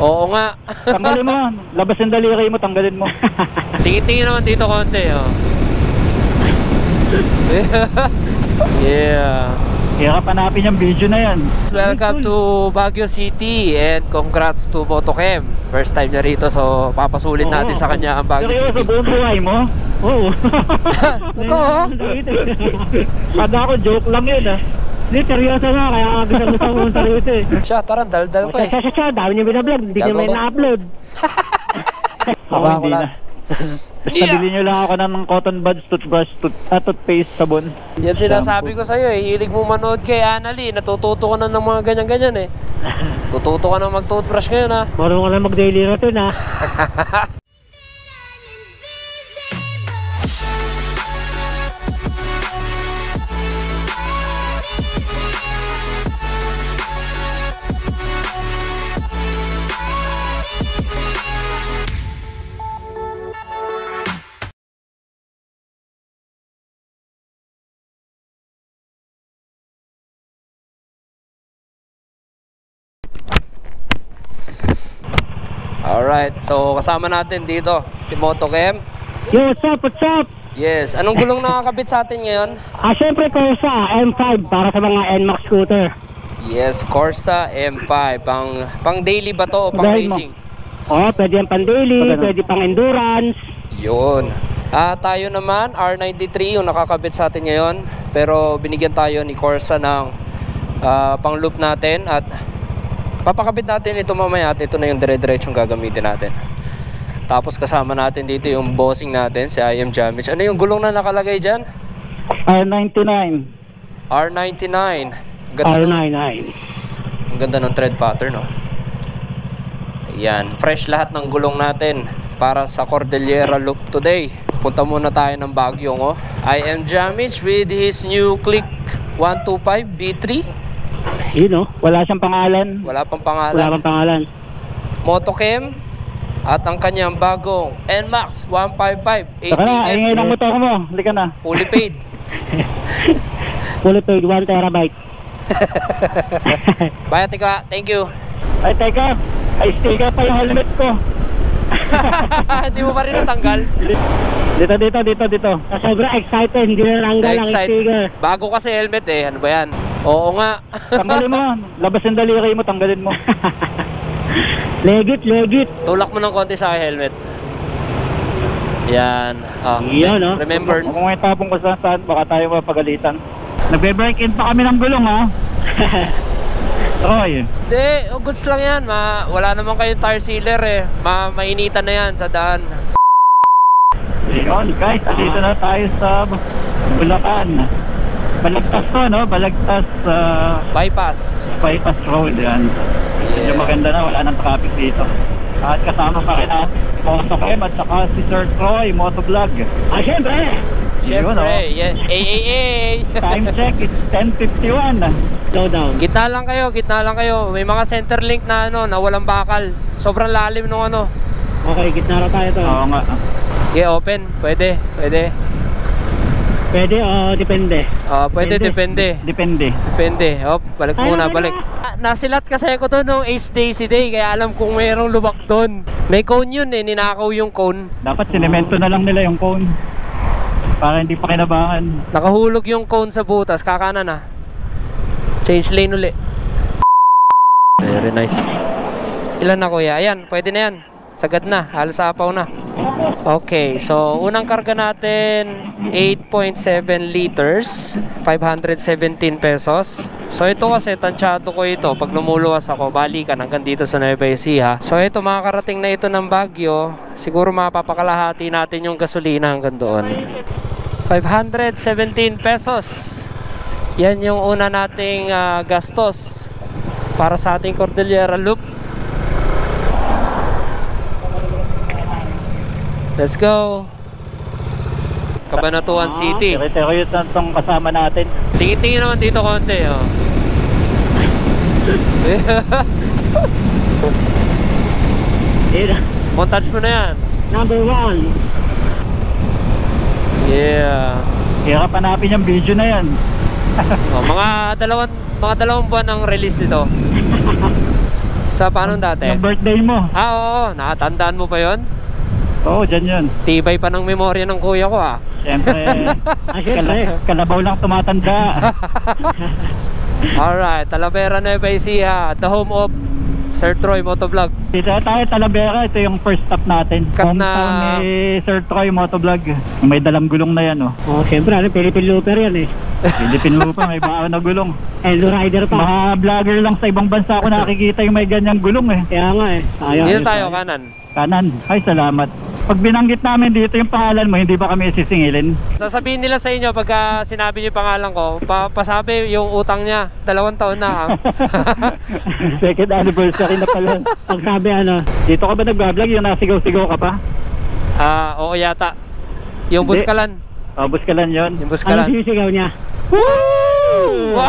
Oo nga. Tanggalin mo. Labas yung daliri mo, tanggalin mo. Tingin-tingin naman dito konti, oh. Yeah. Hirap hanapin yung video na yan. Welcome to Baguio City and congrats to Motochem. First time niya rito, so papasulit natin sa kanya ang Baguio Seryoso, City. buong buhay mo? Oo. Totoo? Pag ako, joke lang yun ah. Hindi, seryoso nga, kaya gusto mo sa rito eh. Siya, tara, dal-dal ko eh. Siya, dami niyo binablog, hindi niyo may na-upload. Ako hindi na. Basta bilhin nyo lang ako ng cotton buds, toothbrush, toothpaste, sabon. Yan sinasabi ko sa'yo eh, hilig mo manood kay Annalie, natututo ka na ng mga ganyan-ganyan eh. Tututo ka na mag-toothbrush ngayon ha. Marunong ka na mag-daily routine ha. Alright, so kasama natin dito si Motochem. Yo, what's up, what's up? Yes, anong gulong nakakabit sa atin ngayon? Siyempre Corsa, M5 para sa mga NMAX scooter. Yes, Corsa M5. Pang daily ba to o pang racing? Oo, pwede yan pang daily, pwede pang endurance. Yun. Tayo naman, R93 yung nakakabit sa atin ngayon. Pero binigyan tayo ni Corsa ng pang loop natin at papakabit natin ito mamaya at ito na yung dire-diretsong gagamitin natin. Tapos kasama natin dito yung bossing natin, si I Am Jamich. Ano yung gulong na nakalagay dyan? R99. R99. R99. Ang ganda ng tread pattern, no? Ayan, fresh lahat ng gulong natin para sa Cordillera Loop today. Punta muna tayo ng Baguio, oh. I Am Jamich with his new Click 125 B3. Yun, oh. Wala siyang pangalan. Wala pang pangalan. Wala pang pangalan. Motochem at ang kanyang bagong NMAX 155 Saka na, ABS. ingay ng motor mo. Halika na. Fully paid. Fully paid, 1 terabyte. Bye, tika. Thank you. Ay, teka. Ay, sticker pa yung helmet ko. Hindi mo pa rin natanggal? Dito. Sobrang excited, hindi na langgal ang sticker. Bago kasi helmet eh. Ano ba yan? Oo nga. Tanggalin mo. Labas yung daliri mo, tanggalin mo. Legit. Tulak mo ng konti sa helmet. Yan. Yan, no? Remembrance. Kung may tapong ko saan, baka tayo mapagalitan. Nagbe-break in pa kami ng gulong, ha? Troy. Hindi, goods lang yan. Wala naman kayong tire sealer eh. Mainitan na yan sa daan. Yun, guys, dito na tayo sa Bulacan. Balagtas to, no? Balagtas Bypass. bypass road, yan. Medyo maganda na, wala nang traffic dito. At kasama pa rin ang Motochem at saka si Sir Troy, Motovlog. Siyempre! Siyempre, yeah. Time check, it's 10:51. Slow down. Gitna lang kayo. May mga center link na na walang bakal. Sobrang lalim nung ano. Okay, gitna na tayo to. Oo nga. Okay, open. Pwede. Pwede o depende? Pwede, depende. Depende. Balik muna, balik. Nasilat kasi ako doon nung Ace Daisy Day, kaya alam kong mayroong lubak doon. May cone yun eh, ninakaw yung cone. Dapat sinemento na lang nila yung cone. Para hindi pa kinabangan. Nakahulog yung cone sa butas, kakanan na. Change lane uli. Very nice. Ilan na kuya? Ayan, pwede na yan. Sagad na, halos apaw na. Okay, so unang karga natin 8.7 liters, 517 pesos. So ito kasi tansyado ko ito. Pag lumuluwas ako, balikan hanggang dito sa Nueva Ecija. So ito, makakarating na ito ng Baguio. Siguro mapapakalahati natin yung gasolina hanggang doon. 517 pesos. Yan yung una nating gastos para sa ating Cordillera Loop. Let's go. Cabanatuan City. Seryoso na itong kasama natin. Tingin-tingin naman dito konti, oh. Montage mo na yan. Number 1. Yeah. Hirap hanapin yung video na yan. Mga dalawang buwan ang release nito. Sa paano dati? Yung birthday mo. Ah, oo. Nakatandaan mo pa yon? Oo, dyan yun. Tibay pa ng memorya ng kuya ko ah. Siyempre, kalabaw lang tumatanda. Alright, Talavera Nueva Ecija, the home of Sir Troy Motovlog. Dito tayo, Talavera. Ito yung first stop natin. Cut na- Hometown ni Sir Troy Motovlog. May dalang gulong na yan, oh. Oh, siyempre, Philippine Looper yan eh. Philippine lupa, may baon na gulong. Endo Rider pa. Mga vlogger lang sa ibang bansa ko nakikita yung may ganyang gulong eh. Kaya nga eh. Dito tayo, kanan. Kanan. Ay, salamat. Pag binanggit namin dito yung pangalan mo, hindi ba kami sisingilin? Sasabihin nila sa inyo pagka sinabi niyo yung pangalan ko, pasabi yung utang niya, 2 taon na ha. Second anniversary na pala. Pag sabi ano, Dito ka ba nag-vlog? Yung nasigaw-sigaw ka pa? Oo yata. Yung Hindi. buskalan. Bus ka lang yun. Yung ano buskalan. sinisigaw niya? Woo!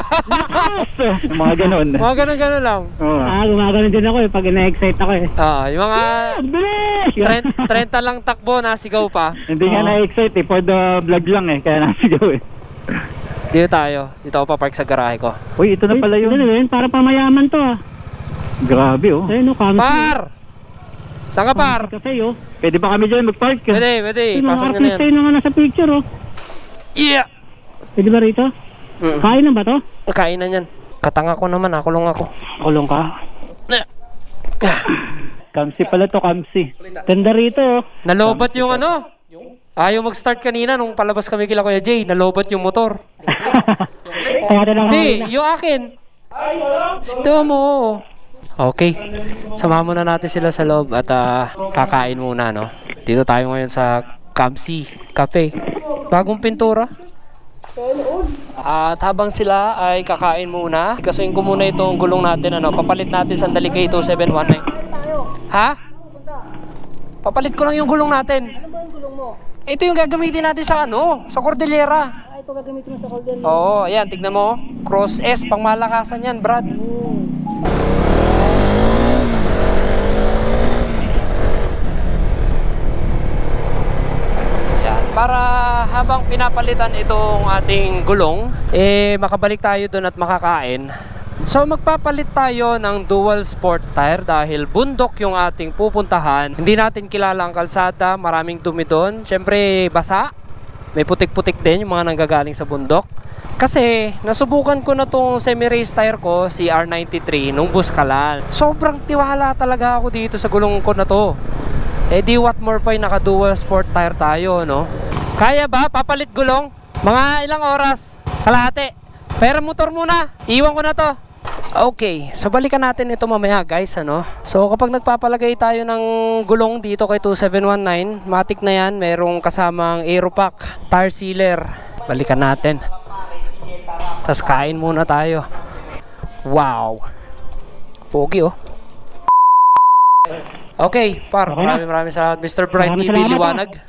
Yung mga ganun. Mga ganun-ganun lang. Oo. Gumagano din ako eh, pag na-excite ako eh. Yung mga Bilis! 30 lang takbo na sigaw pa. Hindi nga na-excite eh. For the vlog lang eh. Kaya nasigaw eh. Dito tayo. Dito ako pa-park sa garahe ko. Uy, ito na pala Ano yun. yun? Para pamayaman to ah. Grabe oh. Ayun o, kamsi. Par! Saan ka par? Kasi oh. Pwede ba kami dyan mag-park? Pwede. Yung mga Pasok nyo na artista yan. yun na nga nasa picture oh. Yeah! Pwede ba rito? Kain na ba to? Kain na yan. Katanga ko naman, nakulong ako. Kulong ka. Kamsi pala to, kamsi. Ganda rito oh. Nalobat yung ano? Ayaw mag-start kanina nung palabas kami kila Kuya Jay. Nalobat yung motor. Kaya na lang Hindi, yung akin. Sito mo. Okay. Samahan muna natin sila sa loob at kakain muna, no? Dito tayo ngayon sa Kamsi Cafe. Bagong pintura. At habang sila ay kakain muna, kasuin ko muna itong gulong natin, ano? Papalit natin sandali kay 2719. Ha? Papalit ko lang yung gulong natin. Ano ba yung gulong mo? Ito yung gagamitin natin sa ano? Sa Cordillera. Ito gagamitin mo sa Cordillera. Oo, ayan, tignan mo. Cross S, pang malakasan yan, Brad. Yan, para habang pinapalitan itong ating gulong, makabalik tayo doon at makakain. So magpapalit tayo ng dual sport tire dahil bundok yung ating pupuntahan. Hindi natin kilala ang kalsada, maraming dumi doon. Siyempre basa, may putik-putik din yung mga nanggagaling sa bundok. Kasi nasubukan ko na tong semi-race tire ko, si R93, nung Buskalan. Sobrang tiwala talaga ako dito sa gulong ko na to. Di what more pa yung naka-dual sport tire tayo, no? Kaya ba? Papalit gulong? Mga ilang oras? Kalahati. Pero motor muna. Iwan ko na to. Okay, so balikan natin ito mamaya guys, ano? So kapag nagpapalagay tayo ng gulong dito kay 2719, matik na yan, merong kasamang Aeropack tire sealer. Balikan natin. Tapos kain muna tayo. Wow. Pogi oh. Okay, par, maraming salamat Mr. Bright TV Liwanag.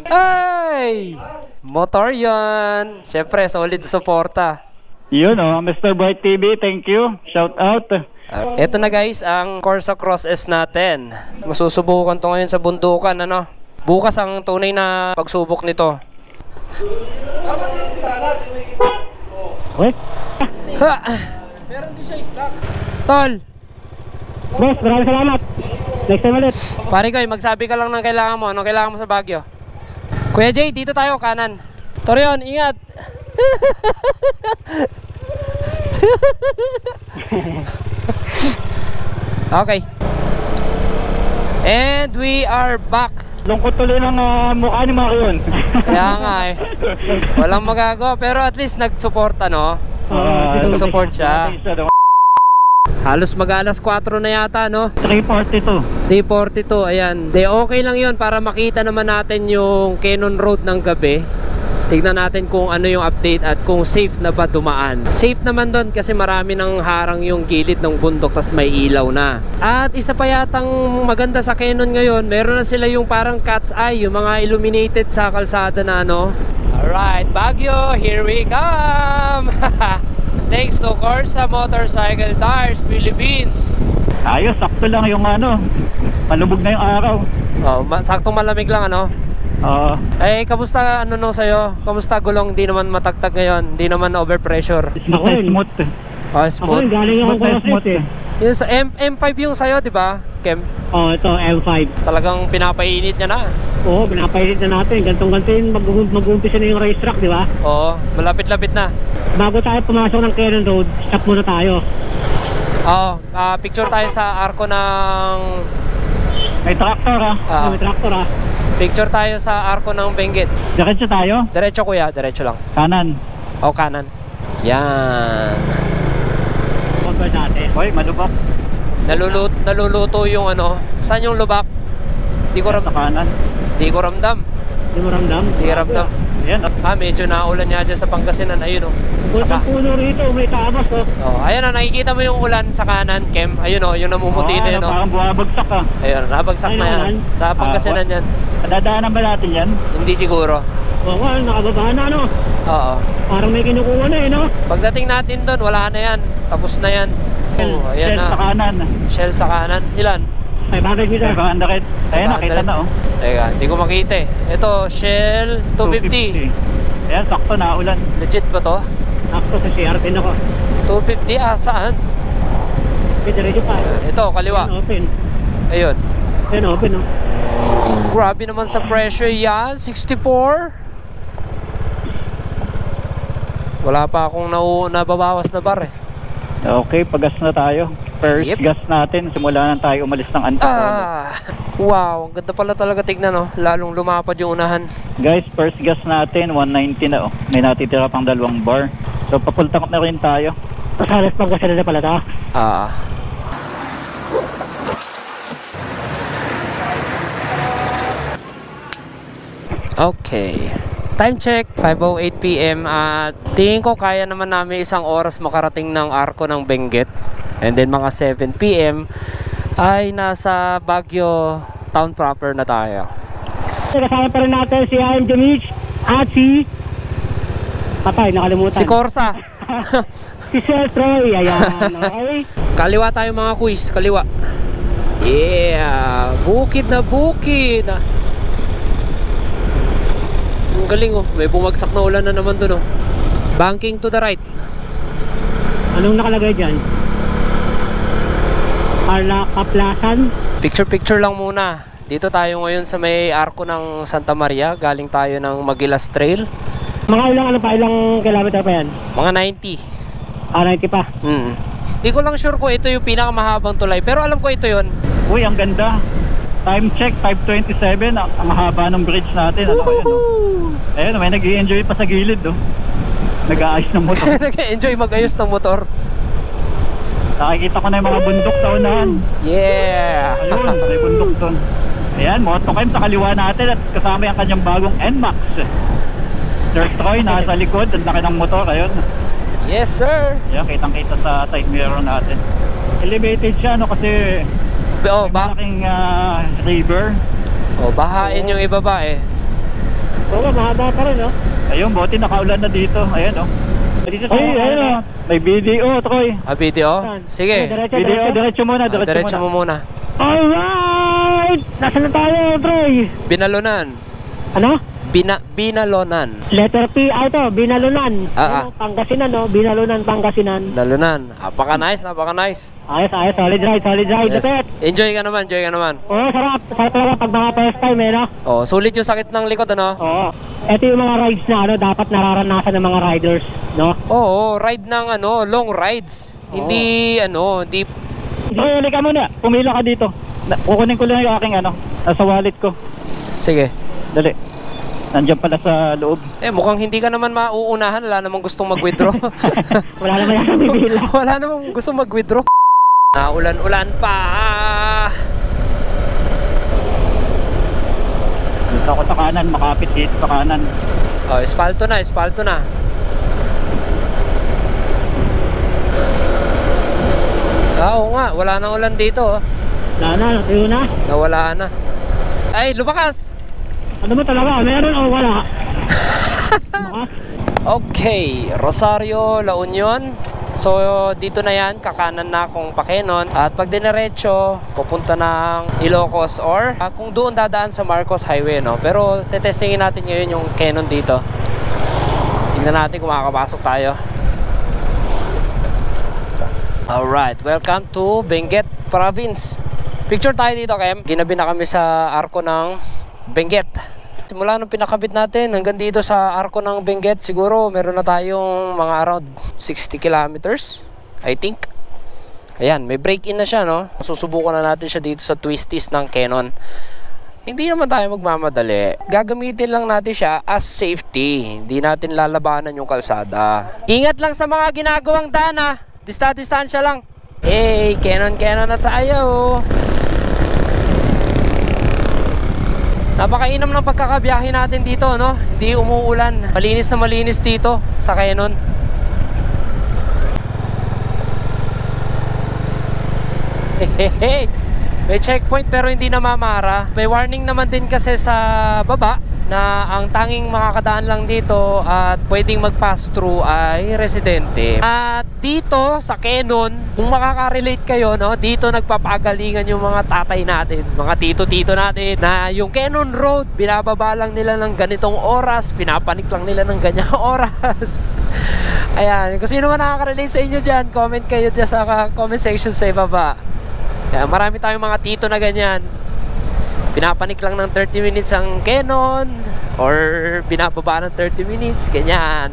Hey! Motor yan. Siyempre, solid suporta. Yun oh, Mr. Bright TV, thank you. Shout out. Ito na guys, ang Corsa Cross S natin. Masusubukan to ngayon sa bundukan, ano? Bukas ang tunay na pagsubok nito. Wait. Ha! Meron din siya stock. Tol! Boss, maraming salamat. Next time ulit. Pare ko, magsabi ka lang ng kailangan mo. Anong kailangan mo sa Baguio? Kuya Jay, dito tayo, kanan. Torion, ingat! Okay. And we are back. Lungkot tuloy ng mukha ni Marion. Kaya nga eh. Walang magagawa. Pero at least nag-support, ano? Nag-support siya. Halos mag-alas 4 na yata, no? 342. 342, ayan. De, okay lang yun para makita naman natin yung Cannon Road ng gabi. Tignan natin kung ano yung update at kung safe na ba dumaan. Safe naman doon kasi marami nang harang yung gilid ng bundok tas may ilaw na. At isa pa yatang maganda sa Cannon ngayon, meron na sila yung parang cat's eye, yung mga illuminated sa kalsada na ano. Alright, Baguio, here we come! Thanks to Corsa Motorcycle Tires Philippines. Ayos, sakto lang yung ano. Malubog na yung araw. Oh, saktong malamig lang, ano? Oo. Kamusta ano no sa'yo? Kamusta gulong? Di naman matagtag ngayon, di naman overpressure. Smooth. Oh, Ako smooth. galing ako Smooth na cross smooth eh. Yung sa M5 yung sa'yo, di ba, Kem? Oh, ito, M5. Talagang pinapainit niya na. Oo, pinapailit na natin. Gantong-ganto yung mag-uumpisa na yung racetrack, di ba? Oo, malapit-lapit na. Bago tayo pumasok ng Cannon Road, stop muna tayo. Oo, picture tayo sa arko ng... May tractor ha. May tractor ah. Picture tayo sa arko ng Benguet. Diretso tayo. Diretso kuya, diretso lang. Kanan. O kanan. Yan. Huwag ba dati? Hoy, malubak. Naluluto yung ano. Saan yung lubak? Di ko Sa ramdam. kanan. Di ko ramdam. Di mo ramdam? Di ramdam. Ayan. Medyo naulan niya dyan sa Pangasinan. Ayun o. Buntang puno rito, may tamas oh. Ayan o, nakikita mo yung ulan sa kanan, Kem. Ayun o, yung namumuti na yun o. Parang bumabagsak ha. Ayun, nabagsak na yan. Sa Pangasinan yan. Dadaanan ba natin yan? Hindi siguro. Oo nga, nakababa na no. Oo. Parang may kinukuha na eh no. Pagdating natin doon, wala na yan. Tapos na yan. Oh, ayan Shell na. sa kanan. Shell sa kanan. Ilan? 500 meter. 500. Ayan, nakita na oh. Teka, hindi ko makita eh. Ito, Shell 250. Ayan, sakto na ulan. Legit ba to? Ako sa CRT na ko. 250? Saan? Diretso pa. Ito, kaliwa. Open. Ayun. Ayan, open oh. Grabe naman sa pressure yan. 64. Wala pa akong nababawas na bar eh. Okay, pagas na tayo. First Yep. gas natin. Simula na tayo umalis ng Antipolo. Wow, ang ganda pala talaga tignan no. Lalong lumapad yung unahan. Guys, first gas natin, 190 na oh. May natitira pang 2 bar. So, papultakot na rin tayo. Pasalas pang kasi na pala to. Okay. Time check, 5:08 PM at tingin ko kaya naman namin isang oras makarating ng arko ng Benguet. And then mga 7 PM ay nasa Baguio town proper na tayo. Kasama pa rin natin si I'm Jamich at si Patay, nakalimutan. Si Corsa. Si Sir Troy, ayan, okay. Kaliwa tayo mga quiz, kaliwa. Yeah, bukid na bukid. Ang galing oh, may bumagsak na ulan na naman dun oh. Banking to the right. Anong nakalagay dyan? Carla Kaplasan. Picture lang muna. Dito tayo ngayon sa may arko ng Santa Maria. Galing tayo ng Magilas Trail. Mga ilang kilometer pa yan? Mga 90. 90 pa. Di ko lang sure kung ito yung pinakamahabang tulay. Pero alam ko ito yun. Uy, ang ganda. Time check, 5:27. Ang haba ng bridge natin. Ano yun, oh? Ayun, may nag-i-enjoy pa sa gilid oh. Nag-aayos ng motor. Nag-enjoy mag-ayos ng motor. Nakikita ko na yung mga bundok sa unahan. Yeah! Ayun, may bundok doon. Ayan, Motocam sa kaliwa natin at kasama yung kanyang bagong NMAX. Sir Troy nasa likod, ang laki ng motor, ayun. Yes sir! Ayan, kitang-kita sa side mirror natin. Elevated siya, no, kasi Oh, may malaking river. bahain yung ibaba eh. Oo, mahaba pa rin, no? Ayun, buti nakaulan na dito. Ayan, oh. Dito Ay, ayun, oh. May video, Troy. Video? Sige. Video, diretso muna, Diretso mo muna. Alright! Nasaan na tayo, Troy? Binalunan. Ano? Binalonan. Letter P, ito, Binalunan. Ano, Pangasinan, no? Binalunan, Pangasinan. Dalunan. Napaka-nice. Ayos, solid ride, Yes. Dapet. Enjoy ka naman. Oo, sarap talaga pag mga first time, eh, no? Oh, sulit yung sakit ng likod, ano? Oo. Ito yung mga rides na, ano, dapat nararanasan ng mga riders, no? Oo, ride ng long rides. Hindi, hindi... Troy, ka muna. Pumila ka dito. Kukunin ko lang yung aking, nasa wallet ko. Sige. Dali. Nandiyan pala sa loob. Mukhang hindi ka naman mauunahan. Wala namang gustong mag-withdraw. Wala naman yan bibila. Wala namang gustong mag-withdraw. Ulan pa. Dito ako sa kanan, makapit dito sa kanan. Oh, espalto na. Oo nga, wala nang ulan dito. Oh. Natuyo na. Nawala na. Ay, lumakas! Ano ba talaga? Meron o wala? Okay, Rosario, La Union. So, dito na yan, kakanan na akong Pakenon. At pag diniretso, pupunta ng Ilocos or kung doon dadaan sa Marcos Highway, no? Pero, tetestingin natin ngayon yung Kenon dito. Tingnan natin kung makakapasok tayo. Alright, welcome to Benguet Province. Picture tayo dito, Kem. Ginabi na kami sa arko ng Benguet. Simula nung pinakabit natin hanggang dito sa arko ng Benguet, siguro meron na tayong mga around 60 kilometers, I think. Ayan, may break-in na siya, no? Susubukan na natin siya dito sa twisties ng Canon. Hindi naman tayo magmamadali. Gagamitin lang natin siya as safety. Hindi natin lalabanan yung kalsada. Ingat lang sa mga ginagawang daan, ha? Distansya lang. Hey, Canon na tayo. Napakainam ng pagkakabiyahe natin dito, no? Hindi umuulan. Malinis na malinis dito sa Canon. Hehehe. May checkpoint pero hindi namamara. May warning naman din kasi sa baba na ang tanging makakadaan lang dito at pwedeng mag-pass through ay residente. At dito sa Canon, kung makaka-relate kayo, no, dito nagpapagalingan yung mga tatay natin, mga tito-tito natin, na yung Canon Road, binababa lang nila ng ganitong oras, pinapanik lang nila ng ganyang oras. Ayan, kung sino man nakaka-relate sa inyo dyan, comment kayo dyan sa comment section sa ibaba. Kaya marami tayong mga tito na ganyan. Pinapanik lang ng 30 minutes ang Canon or binababa ng 30 minutes, ganyan.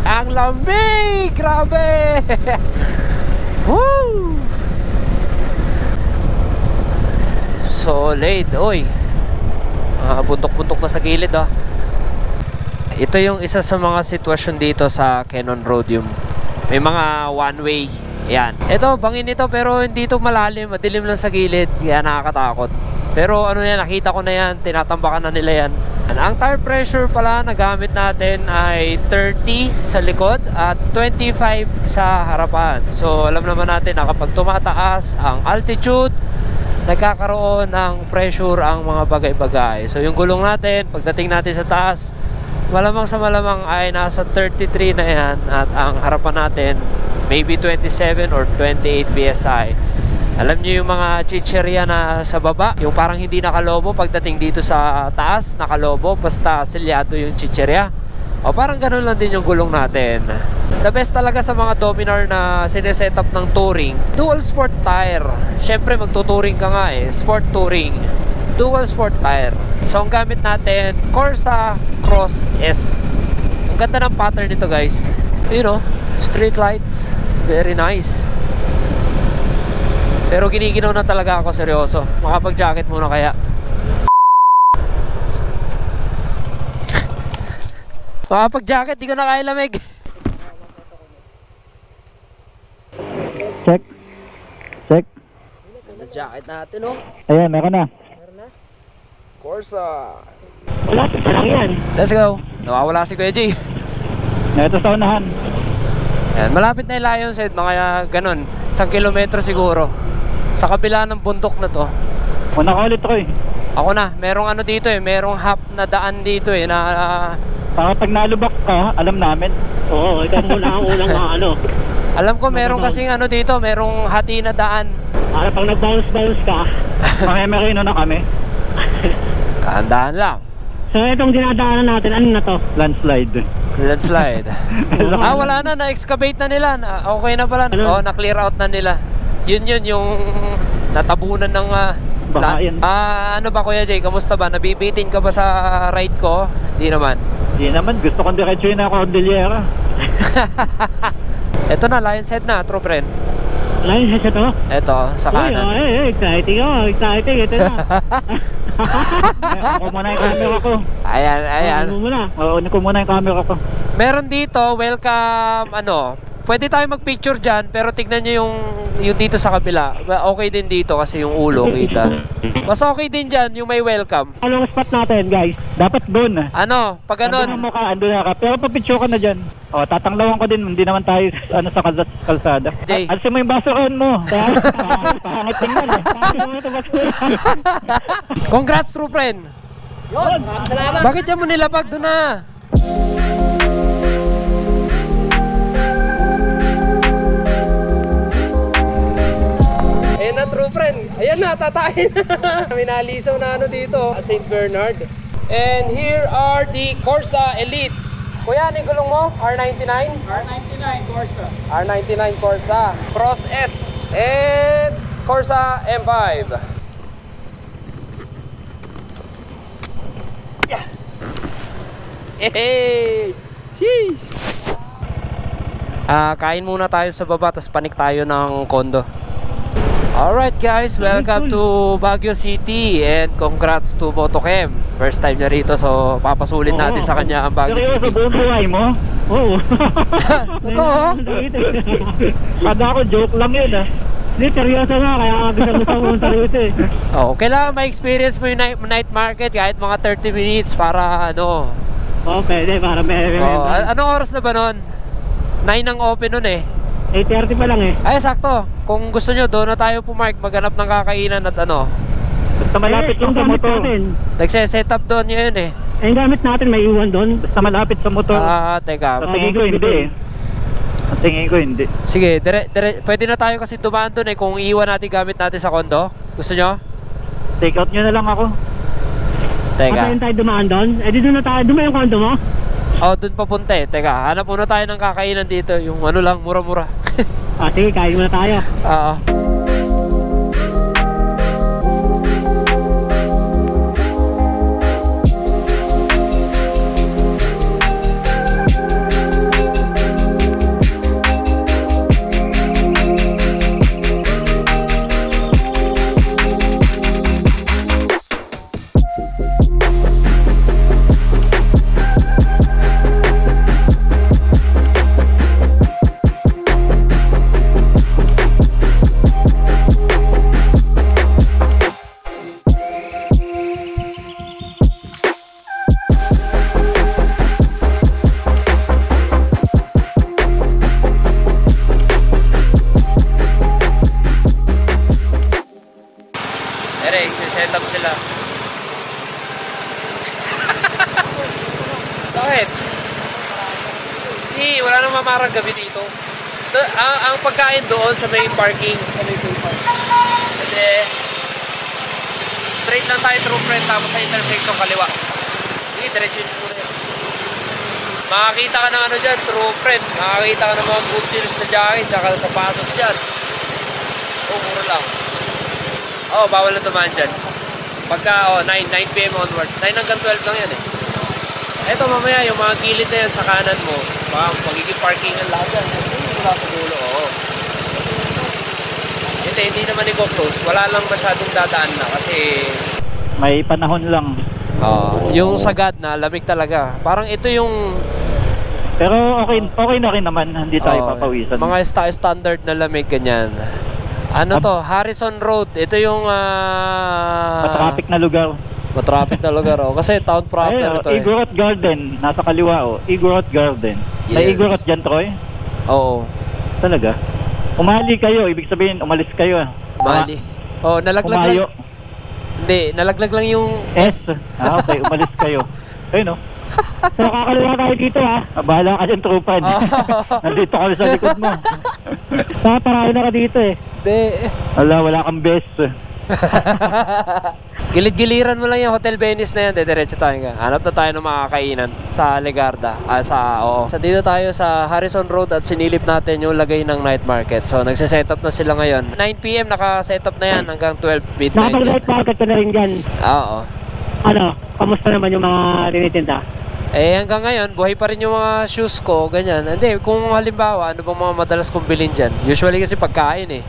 Ang lamig! Grabe! Woo! Solid, oy. Buntok-buntok na sa gilid, oh. Ito yung isa sa mga sitwasyon dito sa Canon Road, yung may mga one way. Yan. Ito, bangin ito pero hindi ito malalim, madilim lang sa gilid. Kaya nakakatakot. Pero ano yan, nakita ko na yan, tinatambakan na nila yan. Ang tire pressure pala na gamit natin ay 30 sa likod at 25 sa harapan. So alam naman natin na kapag tumataas ang altitude, nagkakaroon ng pressure ang mga bagay-bagay. So yung gulong natin, pagdating natin sa taas, malamang sa malamang ay nasa 33 na yan. At ang harapan natin, maybe 27 or 28 PSI. Alam niyo yung mga chicherya na sa baba, yung parang hindi nakalobo, pagdating dito sa taas, nakalobo, basta selyado yung chicherya. O parang ganun lang din yung gulong natin. The best talaga sa mga Dominar na sinesetup ng touring, dual sport tire. Syempre magtutouring ka nga eh, sport touring. Dual sport tire. So ang gamit natin, Corsa Cross S. Ang ganda ng pattern nito, guys. You know, street lights, very nice. Pero giniginaw na talaga ako, seryoso. Makapag-jacket muna kaya. Makapag-jacket, di ko na kaya lamig. Check. Check. Ganda jacket natin, oh. Ayan, meron na. Corsa. Wala, pa lang yan. Let's go. Nawawala si Kuya J. Ito sa unahan. Ayan, malapit na yung Lions Head, mga ganun. 1 kilometro siguro. Sa kabila ng bundok na to. Una ka ulit ko eh. Ako na, merong ano dito eh, merong half na daan dito eh na Para pag nalubak ka, alam namin. Oo, ikaw muna ang unang ano. alam ko meron kasing ano dito, merong hati na daan. Para pag nag-bounce ka. Makemerino na kami. Dahan lang. So itong dinadaanan natin, ano na to? Landslide. Landslide. Wala na, na-excavate na nila. Okay na pala. Ano? Oh, na-clear out na nila. Yun yung natabunan ng Bahayan. ano ba Kuya Jay, kamusta ba? Nabibitin ka ba sa ride ko? Di naman. Di naman, gusto kong diretsuhin na Cordillera. Ito na, Lions Head na, true friend. Lions Head ito? Ito, sa kanan. Exciting oh, exciting. Ito na. Ako muna yung camera ko. Ayan. Ano muna? Oo, ko muna yung camera ko. Meron dito, welcome, pwede tayo magpicture dyan, pero tignan nyo yung dito sa kabila. Okay din dito kasi yung ulo, kita. Mas okay din dyan, yung may welcome. Anong spot natin, guys? Dapat doon. Pag Andun ganun, ang mukha, andun na ka. Pero papicture ka na dyan. O, tatanglawan ko din. Hindi naman tayo sa kalsada. Jay. Alisin mo yung basuran mo. Pangit tingnan eh. congrats true friend. Yun, salamat. Bakit yan mo nilapag doon na? Ayan na true friend. Ayan na, tatayin na. May nalisaw na dito. St. Bernard. And here are the Corsa Elites. Kuya, ano yung gulong mo? R99? R99 Corsa. R99 Corsa. Cross S. And Corsa M5. Yeah. Hey! Sheesh! Kain muna tayo sa baba, tapos panik tayo ng kondo. Alright guys, welcome to Baguio City and congrats to Motochem. First time niya rito, so papasulin natin sa kanya ang Baguio Seryoso, City. buong buhay mo? Oo. Totoo? Kada ako, joke lang yun ah. Hindi, seryoso nga, kaya gusto mo pumunta rito eh. Oh, kailangan ma-experience mo yung night market kahit mga 30 minutes para ano. Oo, pwede, para may... Oh, anong oras na ba nun? 9 ang open nun eh. 8:30 pa lang eh. Ay, sakto. Kung gusto nyo, doon na tayo pumark, maghanap ng kakainan at ano. Basta malapit yung sa motor. Nagse-set up doon yun eh. Eh, yung gamit natin may iwan doon. Basta malapit sa motor. Teka. Sa tingin ko hindi eh. Sa tingin ko hindi. Sige, pwede na tayo kasi dumaan doon eh kung iiwan natin gamit natin sa kondo. Gusto nyo? Take out nyo na lang ako. Teka. Patayin tayo dumaan doon. Eh, di doon na tayo. Doon ba yung kondo mo? Oh, doon papunta eh. Teka, hanap muna tayo ng kakainan dito. Yung ano lang, mura-mura. Sige, kain muna tayo. Oo. Set up sila. Bakit? Hindi, wala nang mamarang gabi dito. Ang pagkain doon sa main parking. Sa main parking. Kasi straight lang tayo through friend tapos sa intersection kaliwa. Sige, diretso yun muna yun. Makakita ka ng ano dyan, true friend. Makakita ka ng mga good deals na jacket tsaka sapatos dyan. Mura lang. Bawal na dumaan dyan. Pagka 9 PM onwards. 9 hanggang 12 lang yan eh. Eto mamaya yung mga gilid na yan sa kanan mo, baka magiging parkingan lahat yan. Wala sa dulo, oo. Hindi naman i-close. Wala lang masyadong dadaan na kasi may panahon lang. yung sagad na lamig talaga. Parang ito yung pero okay na rin naman, hindi tayo papawisan. Mga standard na lamig ganyan. Ano to? Harrison Road. Ito yung matraffic na lugar. Matraffic na lugar kasi town proper ito. Igorot Garden, nasa kaliwa Igorot Garden. Yes. May Igorot dyan, Troy? Oo. Talaga? Umali kayo, ibig sabihin umalis kayo. Umali. Nalaglag Umayo. lang. Hindi, nalaglag lang yung S. Okay, umalis kayo. Ayun So, kakaliwa tayo dito ha. Bahala ka dyan, trupan. Nandito ka sa likod mo. Parahin na ka dito eh. Hindi. Wala kang best. Gilid-giliran mo lang yung Hotel Venice na yan. Diretso tayo nga. Hanap na tayo ng makakainan sa Legarda. Sa dito tayo sa Harrison Road at sinilip natin yung lagay ng night market. So nagsiset up na sila ngayon. 9 PM naka-set up na yan hanggang 12 midnight. Nakapag-night market ka na rin dyan. Oo. Ano, kamusta naman yung mga tinitinda? Hanggang ngayon, buhay pa rin yung mga shoes ko, ganyan. Hindi, kung halimbawa, ano bang mga madalas kong bilhin dyan? Usually kasi pagkain eh.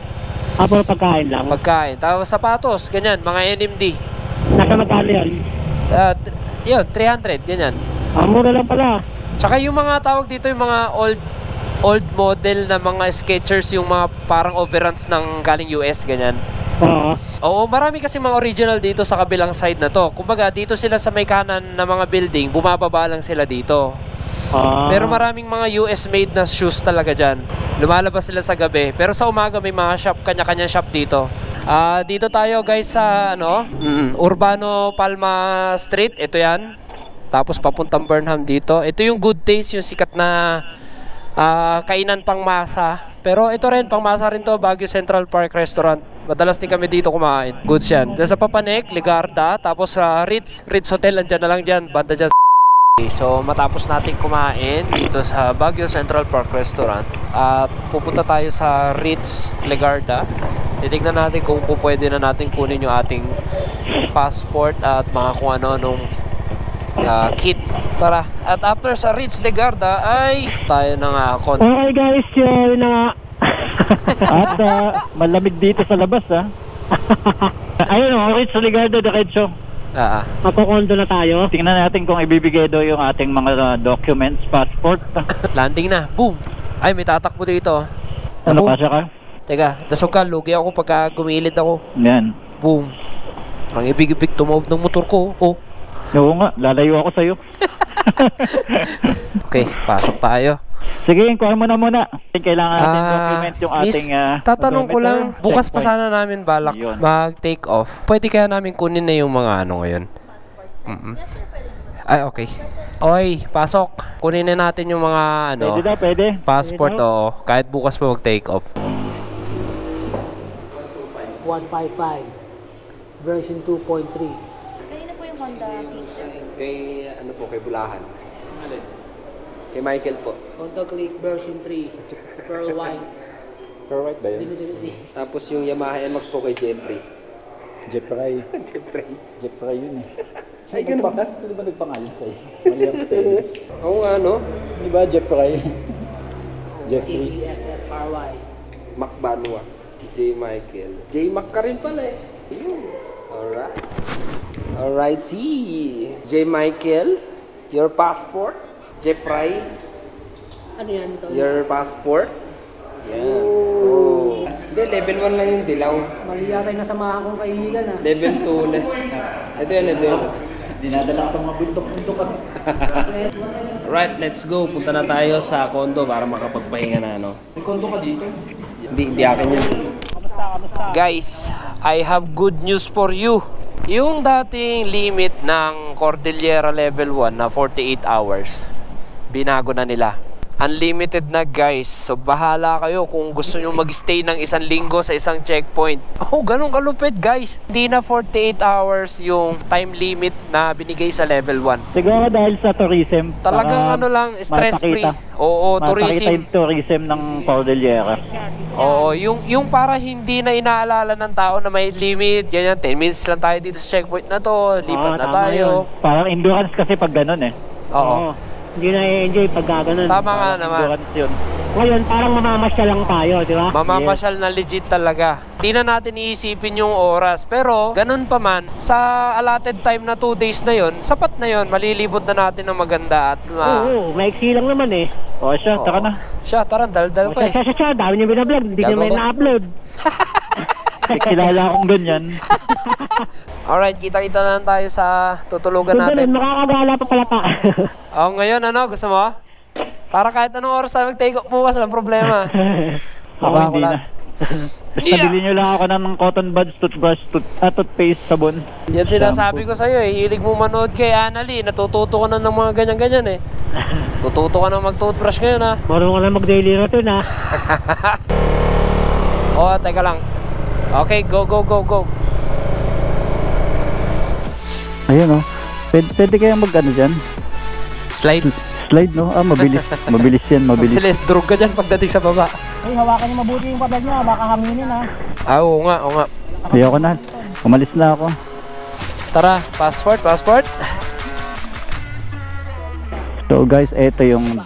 Puro pagkain lang? Pagkain. Tapos sapatos, ganyan, mga NMD. Nasa magkano yun? Yun, 300, ganyan. Mura lang pala. Tsaka yung mga tawag dito, yung mga old model na mga Skechers, yung mga parang overruns ng galing US, ganyan. Oo, marami kasi mga original dito sa kabilang side na to. Kumbaga, dito sila sa may kanan na mga building, bumababa lang sila dito. Pero maraming mga US made na shoes talaga dyan. Lumalabas sila sa gabi. Pero sa umaga may mga shop, kanya-kanya shop dito. Dito tayo guys sa Urbano Palma Street. Ito yan. Tapos papuntang Burnham dito. Ito yung Good Taste, yung sikat na kainan pang masa. Pero ito rin, pang masa rin to, Baguio Central Park Restaurant. Madalas din kami dito kumain. Goods yan. Dito sa Papanek, Legarda, tapos Ritz Hotel, andyan na lang dyan. Banda dyan. Okay, so matapos natin kumain dito sa Baguio Central Park Restaurant, pupunta tayo sa Ritz Legarda. Titignan natin kung pwede na natin kunin yung ating passport at mga kung ano-anong kit. Tara, at after sa Ritz Legarda ay tayo ng Okay guys, yun na. At malamig dito sa labas ha. Ayun o, Ritz Legarda diretso. Makukondo na tayo. Tingnan natin kung ibibigay daw yung ating mga documents, passport. Landing na. Boom! Ay, may tatakbo dito. Ano, Boom. kasya ka? Teka, dasog ka. Lugi ako pagka gumilid ako. Yan. Boom! Parang ibig-ibig tumawag ng motor ko. Oh. Oo nga, lalayo ako sa'yo. Okay, pasok tayo. Sige, inquire mo na muna. Kailangan natin document yung Miss, ating tatanong ko lang, bukas pa checkpoint. sana namin balak Yun. mag-take off. Pwede kaya namin kunin na yung mga ano ngayon? Ay, okay. Oy, pasok. Kunin na natin yung mga ano, Pwede daw, pwede. passport, Pwede oo. Kahit bukas pa mag-take off. 155 version 2.3. Kanina po yung Honda Click, sir. Kay, ano po, kay Bulahan. Kay Michael po. Honda Click version 3. Pearl white. Per white ba Limited edition. Tapos yung Yamaha NMAX po kay Jeffrey. Jeffrey. Jeffrey. Jeffrey yun eh. Ay, ganun ba? Ano ba nagpangalan sa'yo? Mali ang spelling. Oo nga, no? Di ba Jeffrey? Jeffrey. TGFFRY. Macbanua. J. Michael. J. Mac ka rin pala eh. Yun. Alright. Alright, see. J. Michael, your passport. Jeffrey, Ano yan to? your passport. Yan. Oh. Hindi, level 1 lang yung dilaw. Mali yata yung nasamahan kong kaibigan ah. Level 2 na. Ito yan, ito yan. Dinadala ka sa mga bundok-bundok ka. Alright, let's go. Punta na tayo sa condo para makapagpahinga na, ano. May kondo ka dito? Hindi akin yan. Guys, I have good news for you. Yung dating limit ng Cordillera Level 1 na 48 hours, binago na nila. Unlimited na guys. So bahala kayo kung gusto nyo mag-stay ng 1 linggo sa isang checkpoint. Oh, ganun kalupit guys. Hindi na 48 hours yung time limit na binigay sa level 1. Siguro dahil sa tourism. Talagang ano lang, stress-free. Oo, tourism. Yung tourism ng Cordillera. Oo, yung para hindi na inaalala ng tao na may limit, ganyan, 10 minutes lang tayo dito sa checkpoint na to, lipat na tama tayo. yun. Parang endurance kasi pag ganun eh. Oo. Hindi na i-enjoy pag gaganon. Tama nga naman. Endurance yun. Ngayon, parang mamamasyal lang tayo, di ba? Mamamasyal na legit talaga. Hindi na natin iisipin yung oras. Pero, ganun pa man, sa allotted time na 2 days na yon, sapat na yon, malilibot na natin ng maganda at Oo, maiksi lang naman eh. O siya, tara na. Siya, tara, daldal ko eh. Siya, dami niyo binablog, hindi niyo Gago may ko. na-upload. Kilala akong ganyan. Alright, kita-kita na lang tayo sa tutulugan Doon, natin. makakagala pa pala pa. Oh, ngayon ano, gusto mo? Para kahit anong oras tayo mag-take off bukas, walang problema. Ako hindi na. Nabili nyo lang ako ng cotton buds, toothbrush, toothpaste, sabon. Yan sinasabi ko sa'yo eh, hilig mo manood kay Annalie, natututo ka na ng mga ganyan-ganyan eh. Tututo ka na mag-toothbrush ngayon ha. Marunong ka na mag-daily routine ha. Oh, teka lang. Okay, go. Ayun o. Pwede kayang mag-ano dyan? Slide. Slide no? Ah, mabilis. Mabilis yan, mabilis. Bilis, drug ka dyan pagdating sa baba. Ay, hawakan niyo mabuti yung padag niya, baka haminin ha. Oo nga. Ayoko na. Umalis na ako. Tara, passport. So guys, eto yung